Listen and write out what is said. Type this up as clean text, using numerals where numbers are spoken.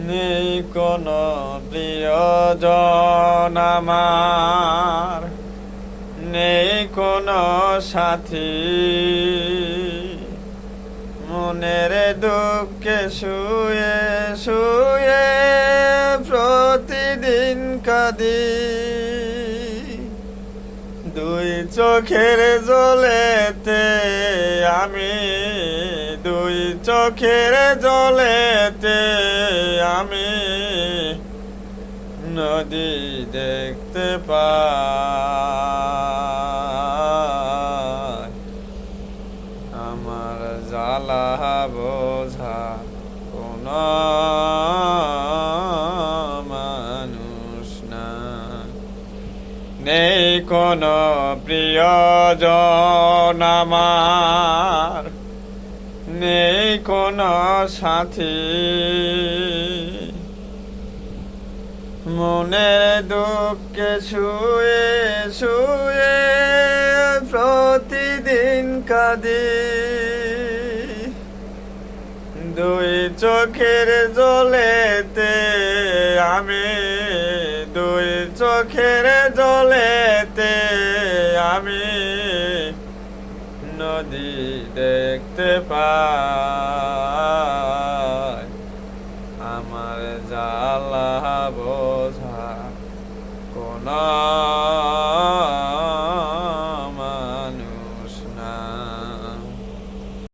নেই কোনো প্রিয়জন আমার, নেই কোনো সাথী, মনের দুঃখে শুয়ে শুয়ে প্রতিদিন কাঁদি। দুই চোখের জলেতে আমি, দুই চোখের জলেতে আমি নদী দেখতে পাই। আমার জ্বালা বোঝা কোন মানুষ না, নেই কোনো প্রিয়জন আমার, নেই কোনো সাথী, মনের দুঃখে শুয়ে শুয়ে প্রতিদিন কাঁদি। দুই চোখের জলেতে আমি, দুই চোখের জলেতে আমি নদী দেখতে পাই। আমার জ্বালা বোঝা কোন